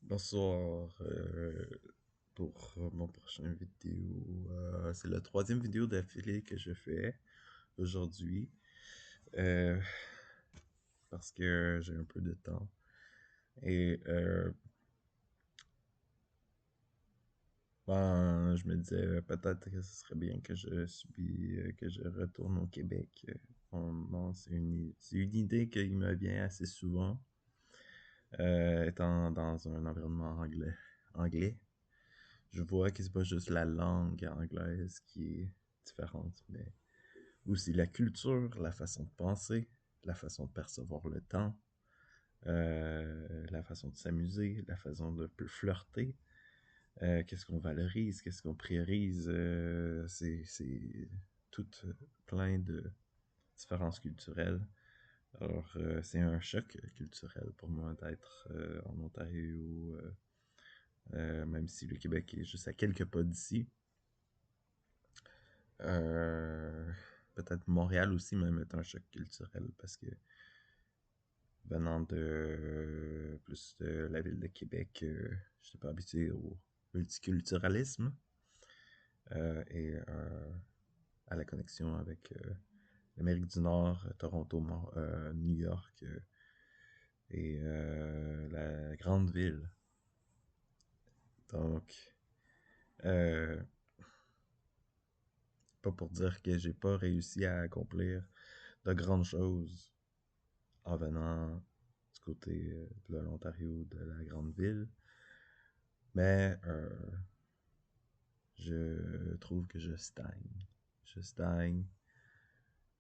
Bonsoir pour mon prochain vidéo. C'est la troisième vidéo d'affilée que je fais aujourd'hui euh, parce que j'ai un peu de temps. Et je me disais peut-être que ce serait bien que que je retourne au Québec. Bon, c'est une idée qui me vient assez souvent, étant dans un environnement anglais. Je vois que c'est pas juste la langue anglaise qui est différente, mais aussi la culture, la façon de penser, la façon de percevoir le temps, la façon de s'amuser, la façon de flirter, qu'est-ce qu'on valorise, qu'est-ce qu'on priorise. C'est tout plein de différences culturelles. Alors, c'est un choc culturel pour moi d'être en Ontario, même si le Québec est juste à quelques pas d'ici. Euh, Peut-être Montréal aussi même est un choc culturel parce que venant de plus de la ville de Québec, je n'étais pas habitué au multiculturalisme et à la connexion avec l'Amérique du Nord, Toronto, New York et la grande ville. Donc, euh, pas pour dire que j'ai pas réussi à accomplir de grandes choses en venant du côté de l'Ontario, de la grande ville. Mais je trouve que je stagne. Je stagne.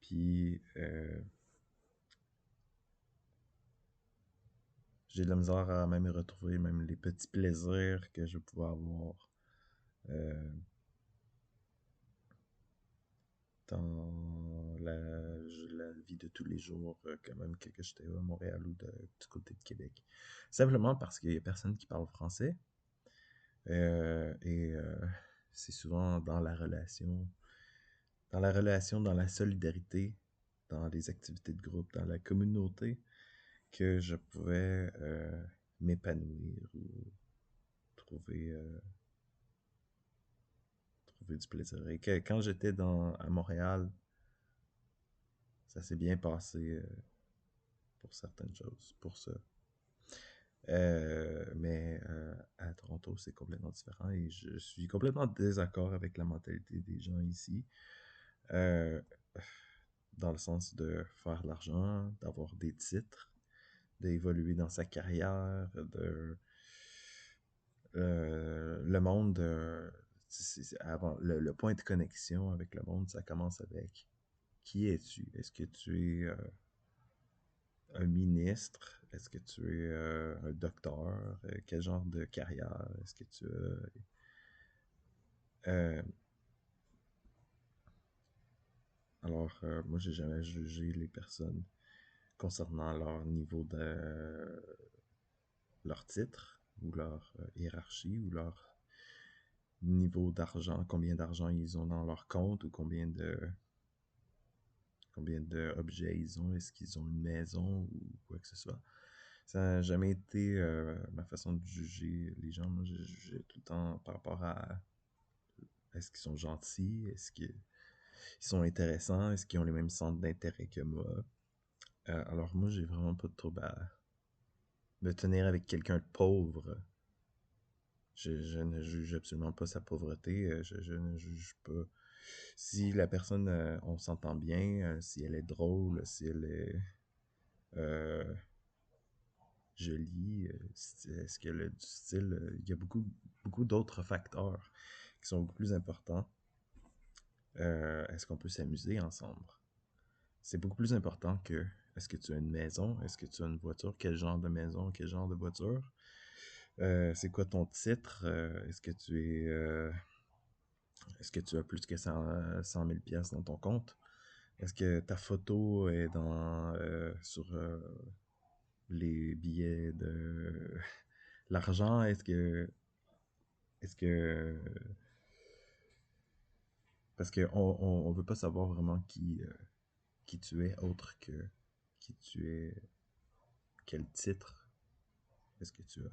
Puis j'ai de la misère à même retrouver même les petits plaisirs que je pouvais avoir euh, dans la vie de tous les jours, quand même que j'étais à Montréal ou du côté de Québec. Simplement parce qu'il y a personne qui parle français. Et c'est souvent dans la solidarité, dans les activités de groupe, dans la communauté, que je pouvais m'épanouir ou trouver, euh, trouver du plaisir. Et que quand j'étais à Montréal, ça s'est bien passé pour certaines choses, pour ça. Mais à Toronto, c'est complètement différent et je suis complètement en désaccord avec la mentalité des gens ici. Euh, Dans le sens de faire de l'argent, d'avoir des titres, d'évoluer dans sa carrière, le monde, avant le point de connexion avec le monde, ça commence avec qui es-tu? Est-ce que tu es un ministre? Est-ce que tu es un docteur? Quel genre de carrière? Est-ce que tu as... alors, moi, j'ai jamais jugé les personnes concernant leur niveau de leur titre ou leur hiérarchie ou leur niveau d'argent, combien d'argent ils ont dans leur compte ou combien d'objets ils ont, est-ce qu'ils ont une maison ou quoi que ce soit. Ça n'a jamais été ma façon de juger les gens. Moi, j'ai jugé tout le temps par rapport à est-ce qu'ils sont gentils, est-ce qu'ils sont intéressants, est-ce qu'ils ont les mêmes centres d'intérêt que moi. Alors moi, j'ai vraiment pas de trouble à me tenir avec quelqu'un de pauvre. Je ne juge absolument pas sa pauvreté. Je ne juge pas. Si la personne, on s'entend bien, si elle est drôle, si elle est euh, jolie, est-ce qu'elle a du style, il y a beaucoup d'autres facteurs qui sont beaucoup plus importants. Est-ce qu'on peut s'amuser ensemble? C'est beaucoup plus important que est-ce que tu as une maison, est-ce que tu as une voiture, quel genre de maison, quel genre de voiture, c'est quoi ton titre, est-ce que tu as plus que 100 000 pièces dans ton compte? Est-ce que ta photo est sur les billets de l'argent? Est-ce que, parce que on veut pas savoir vraiment qui tu es autre que qui tu es, quel titre est-ce que tu as?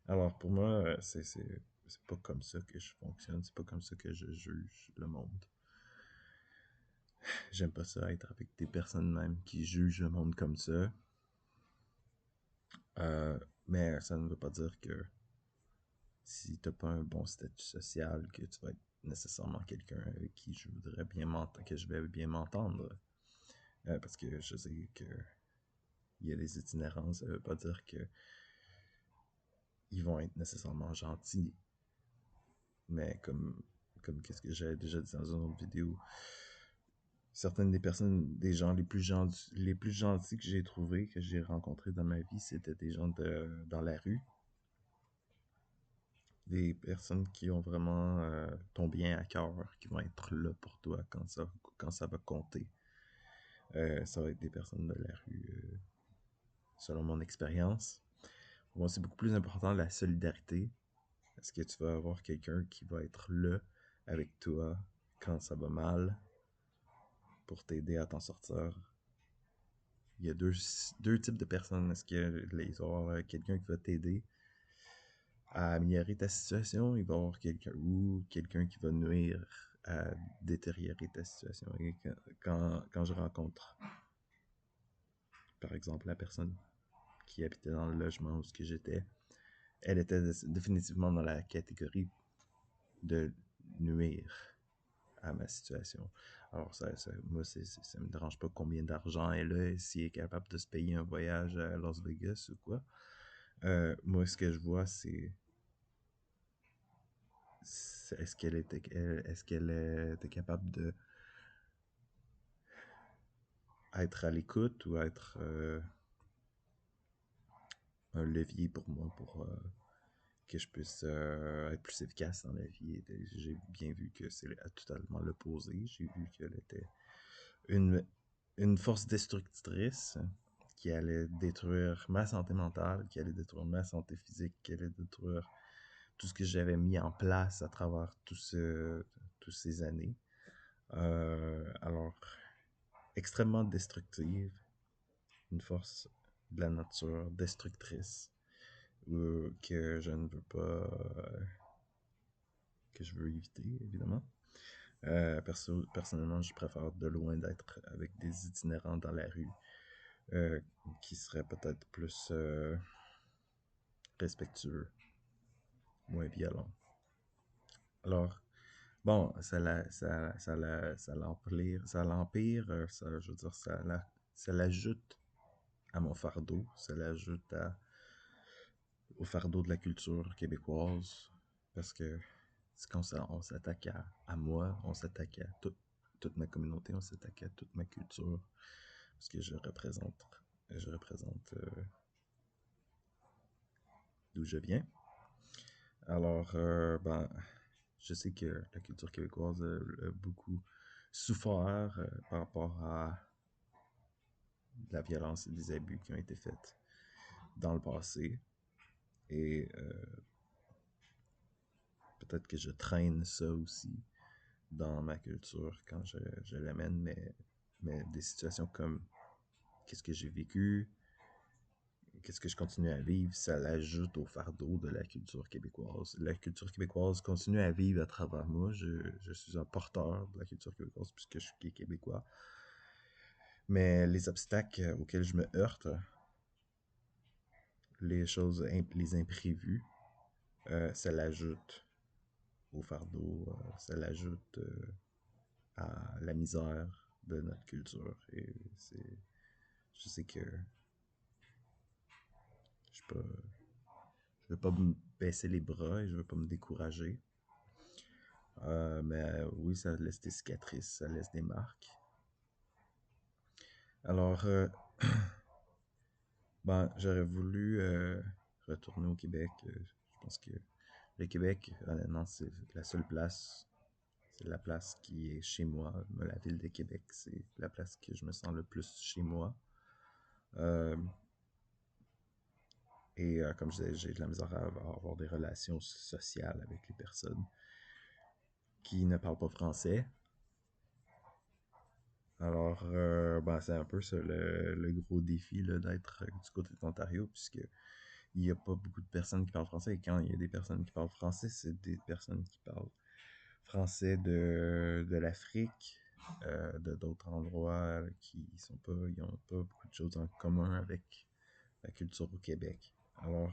Alors pour moi, c'est pas comme ça que je fonctionne, c'est pas comme ça que je juge le monde. J'aime pas ça être avec des personnes même qui jugent le monde comme ça. Euh, mais ça ne veut pas dire que si t'as pas un bon statut social, que tu vas être nécessairement quelqu'un avec qui je voudrais bien m'entendre, que je vais bien m'entendre. Parce que je sais que il y a des itinérances, ça veut pas dire que ils vont être nécessairement gentils, mais comme qu'est-ce que j'ai déjà dit dans une autre vidéo, certaines des personnes, des gens les plus gentils que j'ai trouvés, que j'ai rencontrés dans ma vie, c'était des gens dans la rue, des personnes qui ont vraiment ton bien à cœur, qui vont être là pour toi quand ça va compter. Ça va être des personnes de la rue, selon mon expérience. Pour moi, c'est beaucoup plus important la solidarité. Est-ce que tu vas avoir quelqu'un qui va être là avec toi quand ça va mal pour t'aider à t'en sortir? Il y a deux types de personnes. Est-ce qu'il va y avoir quelqu'un qui va t'aider à améliorer ta situation? Il va y avoir quelqu'un qui va nuire à détériorer ta situation. Et quand je rencontre, par exemple, la personne qui habitait dans le logement où j'étais, elle était définitivement dans la catégorie de nuire à ma situation. Alors, moi, ça me dérange pas combien d'argent elle a, si elle est capable de se payer un voyage à Las Vegas ou quoi. Moi, ce que je vois, est-ce qu'elle était capable de être à l'écoute ou être un levier pour moi pour que je puisse être plus efficace dans la vie. J'ai bien vu que c'est totalement l'opposé. J'ai vu qu'elle était une, une force destructrice qui allait détruire ma santé mentale, qui allait détruire ma santé physique, qui allait détruire tout ce que j'avais mis en place à travers toutes ces années. Alors, extrêmement destructive, une force de la nature destructrice que je ne veux pas, que je veux éviter, évidemment. Personnellement, je préfère de loin d'être avec des itinérants dans la rue qui seraient peut-être plus respectueux, moins violents. Alors, bon, ça l'empire, je veux dire, ça l'ajoute à mon fardeau, ça l'ajoute au fardeau de la culture québécoise, parce que c'est quand on s'attaque à moi, on s'attaque à toute ma communauté, on s'attaque à toute ma culture, parce que je représente d'où je viens. Alors, ben, je sais que la culture québécoise a beaucoup souffert par rapport à la violence et des abus qui ont été faits dans le passé. Et peut-être que je traîne ça aussi dans ma culture quand je l'amène, mais des situations comme qu'est-ce que j'ai vécu, qu'est-ce que je continue à vivre, ça l'ajoute au fardeau de la culture québécoise. La culture québécoise continue à vivre à travers moi. Je suis un porteur de la culture québécoise puisque je suis québécois. Mais les obstacles auxquels je me heurte, les imprévus, ça l'ajoute au fardeau, ça l'ajoute à la misère de notre culture. Et je sais que je ne veux pas me baisser les bras et je veux pas me décourager. Mais oui, ça laisse des cicatrices, ça laisse des marques. Alors, ben, j'aurais voulu retourner au Québec. Je pense que le Québec, honnêtement, c'est la place qui est chez moi. La ville de Québec, c'est la place que je me sens le plus chez moi. Euh, et comme je disais, j'ai de la misère à avoir des relations sociales avec les personnes qui ne parlent pas français. Alors, ben, c'est un peu ça le gros défi là, d'être du côté de l'Ontario, puisque il n'y a pas beaucoup de personnes qui parlent français. Et quand il y a des personnes qui parlent français, c'est des personnes qui parlent français de l'Afrique, de d'autres endroits qui sont pas, ils ont pas beaucoup de choses en commun avec la culture au Québec. Alors,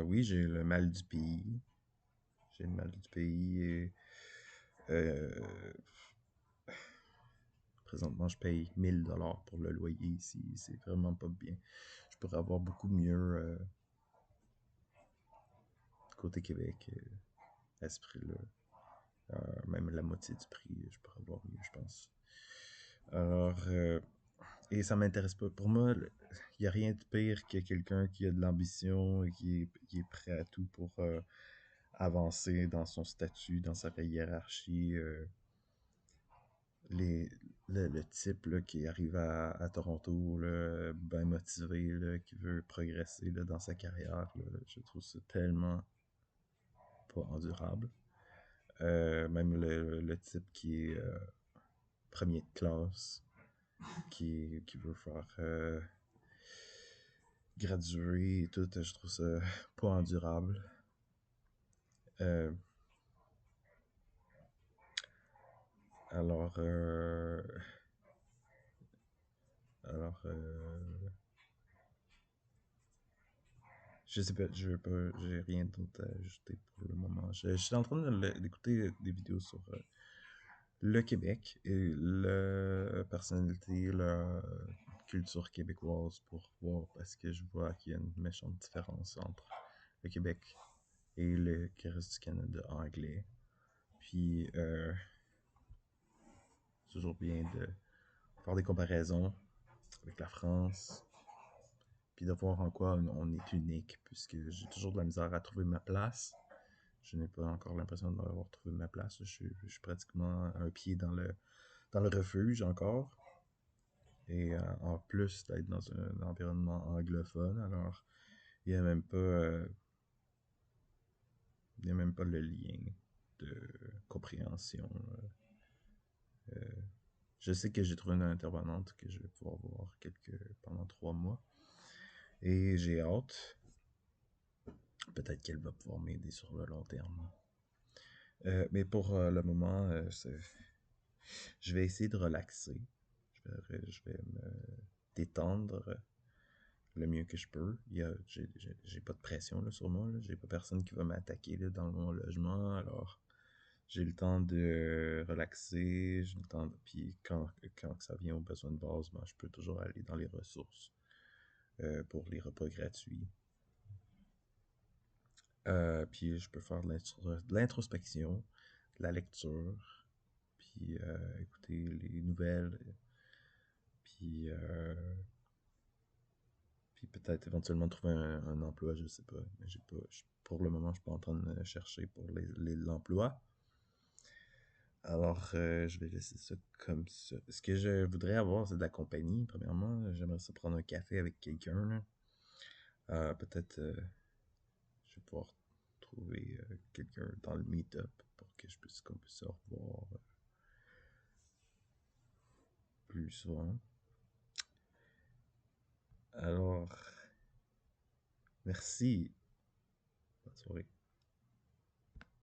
oui, j'ai le mal du pays. J'ai le mal du pays et présentement, je paye 1000 $ pour le loyer ici. C'est vraiment pas bien. Je pourrais avoir beaucoup mieux côté Québec à ce prix-là. Même la moitié du prix, je pourrais avoir mieux, je pense. Alors, et ça m'intéresse pas. Pour moi, il n'y a rien de pire que quelqu'un qui a de l'ambition et qui est prêt à tout pour avancer dans son statut, dans sa hiérarchie. Les, le type là, qui arrive à Toronto, là, bien motivé, là, qui veut progresser là, dans sa carrière, là, je trouve ça tellement pas endurable. Même le type qui est premier de classe, qui veut faire graduer et tout, je trouve ça pas endurable. Euh, alors, euh, alors, je sais pas, je veux pas, j'ai rien d'autre à ajouter pour le moment. Je suis en train d'écouter des vidéos sur le Québec et la personnalité, la culture québécoise pour voir parce que je vois qu'il y a une méchante différence entre le Québec et le reste du Canada anglais. Puis, c'est toujours bien de faire des comparaisons avec la France, puis de voir en quoi on est unique, puisque j'ai toujours de la misère à trouver ma place. Je n'ai pas encore l'impression d'avoir trouvé ma place. Je suis pratiquement un pied dans le refuge encore. Et en plus d'être dans un environnement anglophone, alors il n'y a même pas il n'y a même pas le lien de compréhension. Je sais que j'ai trouvé une intervenante que je vais pouvoir voir pendant 3 mois. Et j'ai hâte. Peut-être qu'elle va pouvoir m'aider sur le long terme. Mais pour le moment, je vais essayer de relaxer. Je vais me détendre le mieux que je peux. J'ai pas de pression là, sur moi. J'ai pas personne qui va m'attaquer là, dans mon logement. Alors, j'ai le temps de relaxer. J'ai le temps de... Puis quand ça vient aux besoins de base, ben, je peux toujours aller dans les ressources pour les repas gratuits. Puis je peux faire de l'introspection, de la lecture, puis écouter les nouvelles, puis peut-être éventuellement trouver un emploi, je sais pas. Mais j'ai pas, pour le moment, je suis pas en train de chercher pour l'emploi. Alors, je vais laisser ça comme ça. Ce que je voudrais avoir, c'est de la compagnie, premièrement. J'aimerais ça prendre un café avec quelqu'un, là. Peut-être, je vais pouvoir trouver quelqu'un dans le meet-up pour qu'on puisse se revoir plus souvent. Alors, merci. Bonne soirée.